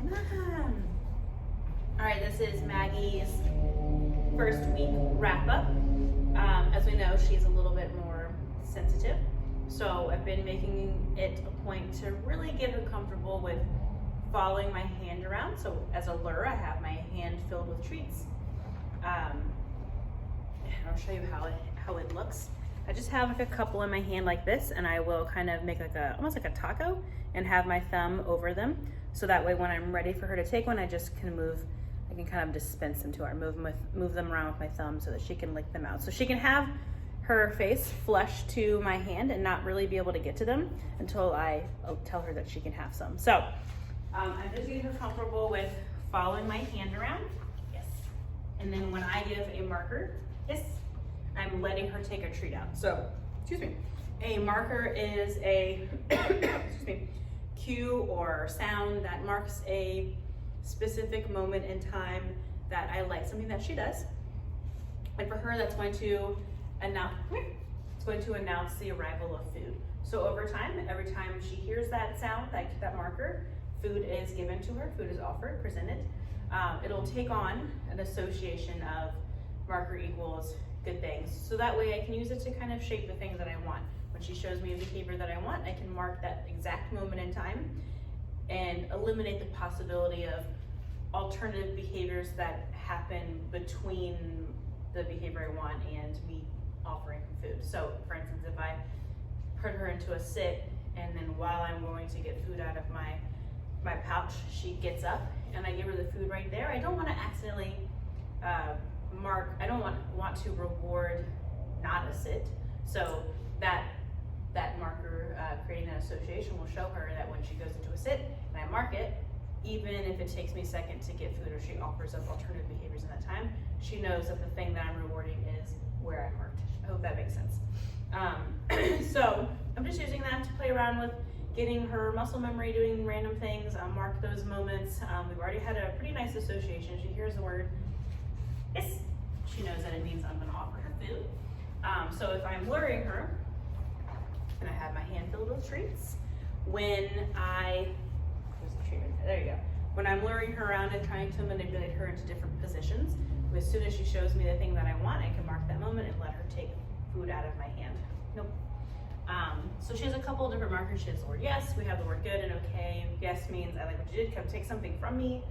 All right, this is Maggie's first week wrap up. As we know, she's a little bit more sensitive. So I've been making it a point to really get her comfortable with following my hand around. So as a lure, I have my hand filled with treats. I'll show you how it looks. I just have like a couple in my hand like this, and I will kind of make like almost like a taco and have my thumb over them. So that way when I'm ready for her to take one, I just can I can kind of dispense them to her, move them around with my thumb so that she can lick them out. So she can have her face flush to my hand and not really be able to get to them until I tell her that she can have some. So I'm just getting her comfortable with following my hand around. Yes. And then when I give a marker, yes, I'm letting her take a treat out. So, excuse me, a marker is a excuse me, cue or sound that marks a specific moment in time that I like, something that she does. And for her, that's going to announce the arrival of food. So over time, every time she hears that sound, that marker, food is given to her, food is offered, presented. It'll take on an association of marker equals good things. So that way I can use it to kind of shape the things that I want. When she shows me a behavior that I want, I can mark that exact moment in time and eliminate the possibility of alternative behaviors that happen between the behavior I want and me offering food. So for instance, if I put her into a sit and then while I'm going to get food out of my pouch, she gets up and I give her the food right there, I don't want to accidentally I don't want to reward not a sit. So that marker, creating that association, will show her that when she goes into a sit and I mark it, even if it takes me a second to get food or she offers up alternative behaviors in that time, she knows that the thing that I'm rewarding is where I marked. I hope that makes sense. So I'm just using that to play around with getting her muscle memory, doing random things, mark those moments. We've already had a pretty nice association. She hears the word yes, she knows that it means I'm gonna offer her food. So if I'm luring her, and I have my hand filled with treats, there's a treat right there, there you go. When I'm luring her around and trying to manipulate her into different positions, as soon as she shows me the thing that I want, I can mark that moment and let her take food out of my hand. Nope. So she has a couple of different markers. She has the word yes, we have the word good and okay. Yes means I like what you did, come take something from me.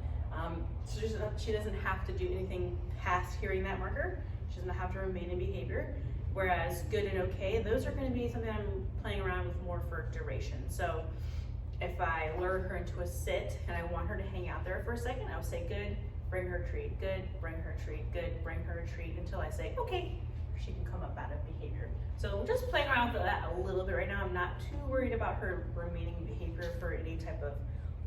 So she doesn't have to do anything past hearing that marker. She doesn't have to remain in behavior. Whereas good and okay, those are going to be something I'm playing around with more for duration. So if I lure her into a sit and I want her to hang out there for a second, I'll say good, bring her a treat, good, bring her a treat, good, bring her a treat, until I say okay, she can come up out of behavior. So we're just playing around with that a little bit right now. I'm not too worried about her remaining in behavior for any type of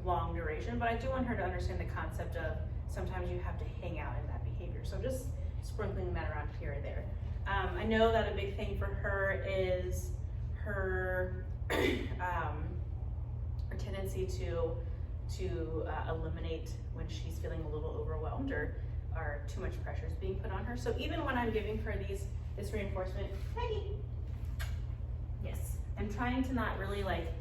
long duration, but I do want her to understand the concept of sometimes you have to hang out in that behavior. So just sprinkling that around here and there. I know that a big thing for her is her her tendency to eliminate when she's feeling a little overwhelmed or too much pressure is being put on her. So even when I'm giving her this reinforcement, Maggie, yes, I'm trying to not really like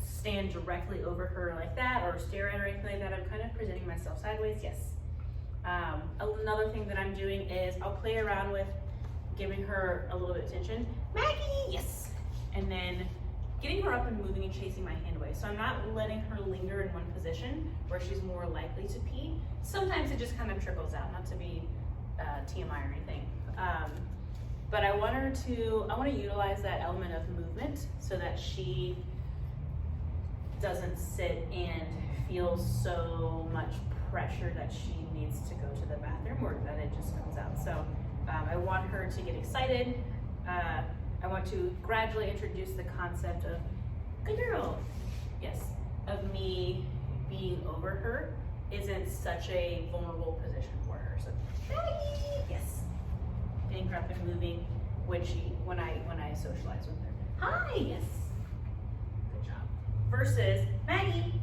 stand directly over her like that or stare at her or anything like that. I'm kind of presenting myself sideways, yes. Another thing that I'm doing is I'll play around with giving her a little bit of attention. Maggie, yes. And then getting her up and moving and chasing my hand away. So I'm not letting her linger in one position where she's more likely to pee. Sometimes it just kind of trickles out, not to be TMI or anything. But I want to utilize that element of movement so that she doesn't sit and feel so much pressure that she needs to go to the bathroom or that it just comes out. So I want her to get excited. I want to gradually introduce the concept of good girl, yes, of me being over her isn't such a vulnerable position for her. So Maggie, yes, getting her up and moving when I socialize with her. Hi, yes, good job. Versus Maggie,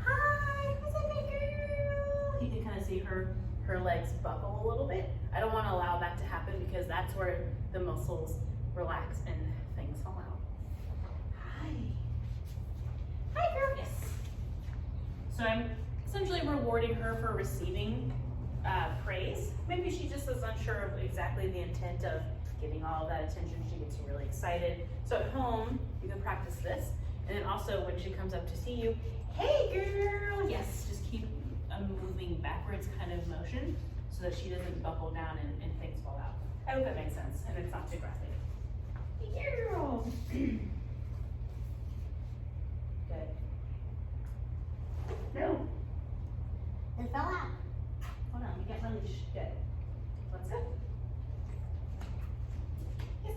hi, what's up, my girl? You can kind of see her legs buckle a little bit. I don't want to allow that to happen because that's where the muscles relax and things fall out. Hi. Hi, girl. Yes. So I'm essentially rewarding her for receiving praise. Maybe she just is unsure of exactly the intent of getting all of that attention. She gets really excited. So at home, you can practice this. And then also when she comes up to see you, hey girl, yes, just keep a moving backwards kind of motion so that she doesn't buckle down and things fall out. I hope that makes sense and it's not too graphic. Hey girl. Good. No. It fell out. Hold on, we get my leash. Good. Let's go. Yes.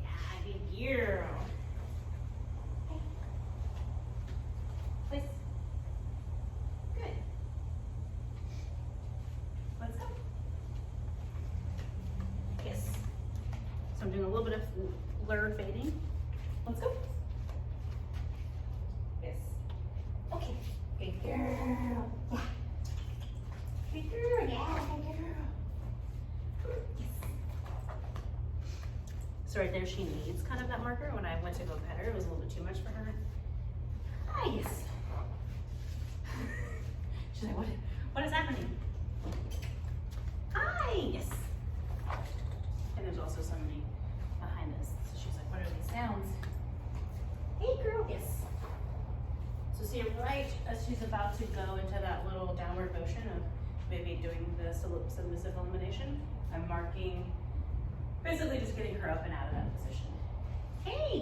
Yeah, good girl. Hey. Place. Good. Let's go. Yes. So I'm doing a little bit of blur fading. Let's go. Yes. Okay. Good girl. Yeah. Good girl. Yeah, good girl. Yes. So right there, she needs kind of that marker. When I went to go pet her, it was a little bit too much for her. Ah, yes. She's like, what is happening? Hi, yes. And there's also somebody behind us. So she's like, what are these sounds? Hey girl, yes. So see, right as she's about to go into that little downward motion of maybe doing the submissive elimination, I'm marking, basically just getting her up and out of that position. Hey!